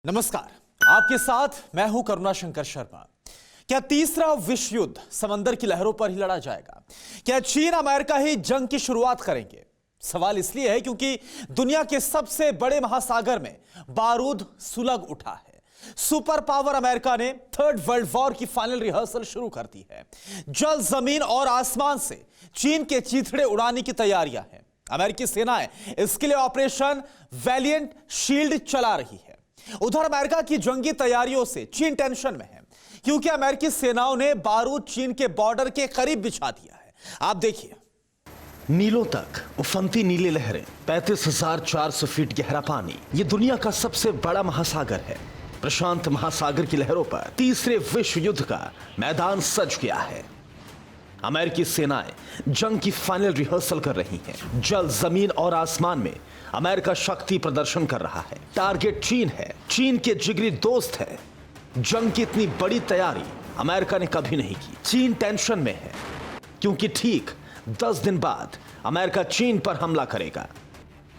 नमस्कार, आपके साथ मैं हूं करुणा शंकर शर्मा। क्या तीसरा विश्व युद्ध समंदर की लहरों पर ही लड़ा जाएगा? क्या चीन अमेरिका ही जंग की शुरुआत करेंगे? सवाल इसलिए है क्योंकि दुनिया के सबसे बड़े महासागर में बारूद सुलग उठा है। सुपर पावर अमेरिका ने थर्ड वर्ल्ड वॉर की फाइनल रिहर्सल शुरू कर दी है। जल, जमीन और आसमान से चीन के चीथड़े उड़ाने की तैयारियां हैं। अमेरिकी सेनाएं इसके लिए ऑपरेशन वैलिएंट शील्ड चला रही है। उधर अमेरिका की जंगी तैयारियों से चीन टेंशन में है क्योंकि अमेरिकी सेनाओं ने बारूद चीन के बॉर्डर के करीब बिछा दिया है। आप देखिए, नीलों तक उफनती नीली लहरें, 35,400 फीट गहरा पानी। ये दुनिया का सबसे बड़ा महासागर है। प्रशांत महासागर की लहरों पर तीसरे विश्व युद्ध का मैदान सज गया है। अमेरिकी सेनाएं जंग की फाइनल रिहर्सल कर रही हैं। जल, जमीन और आसमान में अमेरिका शक्ति प्रदर्शन कर रहा है। टारगेट चीन है, चीन के जिगरी दोस्त है। जंग की इतनी बड़ी तैयारी अमेरिका ने कभी नहीं की। चीन टेंशन में है क्योंकि ठीक 10 दिन बाद अमेरिका चीन पर हमला करेगा।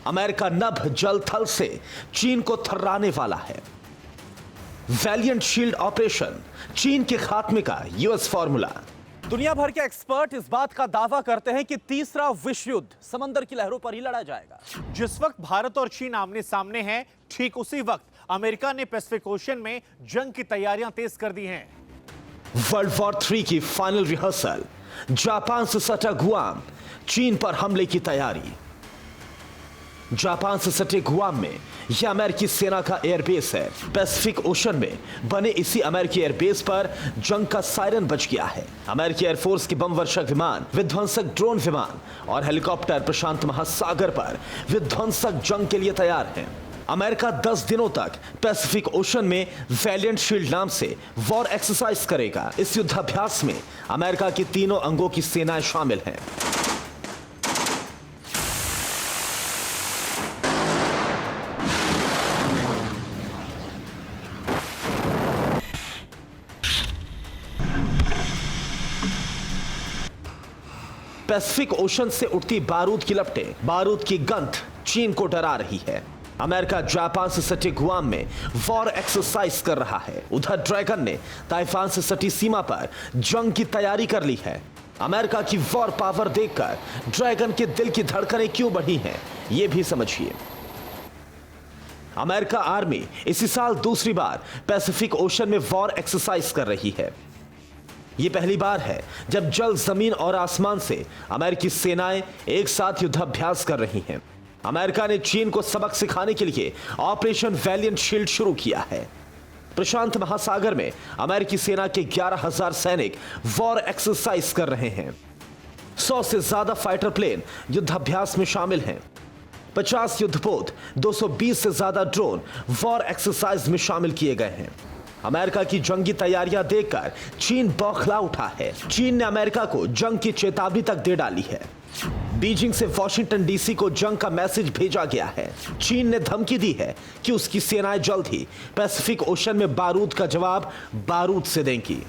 अमेरिका नभ, जल, थल से चीन को थर्राने वाला है। वैलिएंट शील्ड ऑपरेशन, चीन के खात्मे का यूएस फॉर्मूला। दुनिया भर के एक्सपर्ट इस बात का दावा करते हैं कि तीसरा विश्व युद्ध समंदर की लहरों पर ही लड़ा जाएगा। जिस वक्त भारत और चीन आमने सामने हैं, ठीक उसी वक्त अमेरिका ने पैसिफिक ओशन में जंग की तैयारियां तेज कर दी हैं। वर्ल्ड वॉर 3 की फाइनल रिहर्सल, जापान से सटा गुआम, चीन पर हमले की तैयारी। जापान से सटे गुआम में यह अमेरिकी सेना का एयरबेस है। पैसिफिक ओशन में बने इसी अमेरिकी एयरबेस पर जंग का सायरन बज गया है। अमेरिकी एयरफोर्स के बम वर्षक विमान, विध्वंसक ड्रोन विमान और हेलीकॉप्टर प्रशांत महासागर पर विध्वंसक जंग के लिए तैयार हैं। अमेरिका 10 दिनों तक पैसिफिक ओशन में वैलिएंट शील्ड नाम से वॉर एक्सरसाइज करेगा। इस युद्धाभ्यास में अमेरिका की तीनों अंगों की सेनाएं शामिल हैं। पैसिफिक ओशन से उठती बारूद की लपटें, बारूद की गंध चीन को डरा रही है। अमेरिका जापान से सटे गुआम में वॉर एक्सरसाइज कर रहा है। उधर ड्रैगन ने ताइवान से सटी सीमा पर जंग की तैयारी कर ली है। अमेरिका की वॉर पावर देखकर ड्रैगन के दिल की धड़कनें क्यों बढ़ी हैं, यह भी समझिए। अमेरिका आर्मी इसी साल दूसरी बार पैसिफिक ओशन में वॉर एक्सरसाइज कर रही है। यह पहली बार है जब जल, जमीन और आसमान से अमेरिकी सेनाएं एक साथ युद्धाभ्यास कर रही हैं। अमेरिका ने चीन को सबक सिखाने के लिए ऑपरेशन वैलिएंट शील्ड शुरू किया है। प्रशांत महासागर में अमेरिकी सेना के 11,000 सैनिक वॉर एक्सरसाइज कर रहे हैं। 100 से ज्यादा फाइटर प्लेन युद्धाभ्यास में शामिल हैं। 50 युद्धपोत, 220 से ज्यादा ड्रोन वॉर एक्सरसाइज में शामिल किए गए हैं। अमेरिका की जंगी तैयारियां देखकर चीन बौखला उठा है। चीन ने अमेरिका को जंग की चेतावनी तक दे डाली है। बीजिंग से वॉशिंगटन डीसी को जंग का मैसेज भेजा गया है। चीन ने धमकी दी है कि उसकी सेनाएं जल्द ही पैसिफिक ओशन में बारूद का जवाब बारूद से देंगी।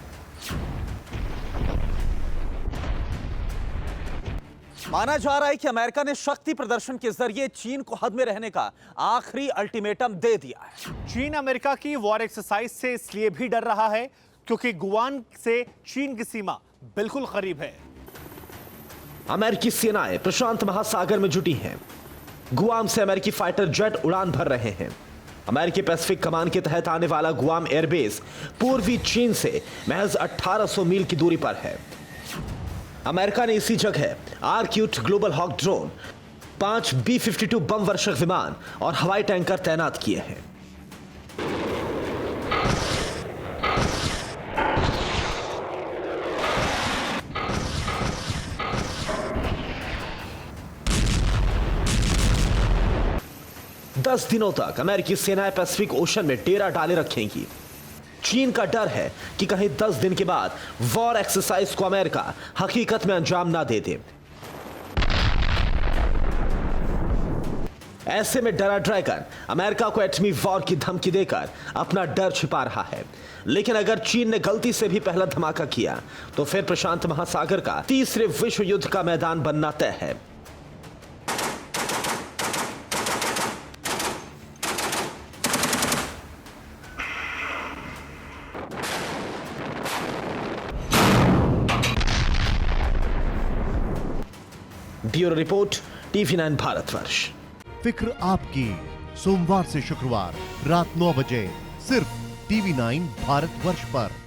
माना जा रहा है कि अमेरिका ने शक्ति प्रदर्शन के जरिए चीन को हद में रहने का आखिरी अल्टीमेटम दे दिया है। चीन अमेरिका की वॉर एक्सरसाइज से इसलिए भी डर रहा है क्योंकि गुआम से चीन की सीमा बिल्कुल करीब है। अमेरिकी सेनाएं प्रशांत महासागर में जुटी हैं। गुआम से अमेरिकी फाइटर जेट उड़ान भर रहे हैं। अमेरिकी पैसिफिक कमान के तहत आने वाला गुआम एयरबेस पूर्वी चीन से महज 1800 मील की दूरी पर है। अमेरिका ने इसी जगह आर्क्यूट ग्लोबल हॉक ड्रोन, 5 B-52 बम वर्षक विमान और हवाई टैंकर तैनात किए हैं। दस दिनों तक अमेरिकी सेनाएं पैसिफिक ओशन में डेरा डाले रखेंगी। चीन का डर है कि कहीं 10 दिन के बाद वॉर एक्सरसाइज को अमेरिका हकीकत में अंजाम ना दे दे। ऐसे में डरा ड्रैगन अमेरिका को एटमी वॉर की धमकी देकर अपना डर छिपा रहा है। लेकिन अगर चीन ने गलती से भी पहला धमाका किया तो फिर प्रशांत महासागर का तीसरे विश्व युद्ध का मैदान बनना तय है। Bureau report, TV9 Bharatvarsh. फिक्र आपकी, सोमवार से शुक्रवार रात 9 बजे सिर्फ TV9 भारतवर्ष पर।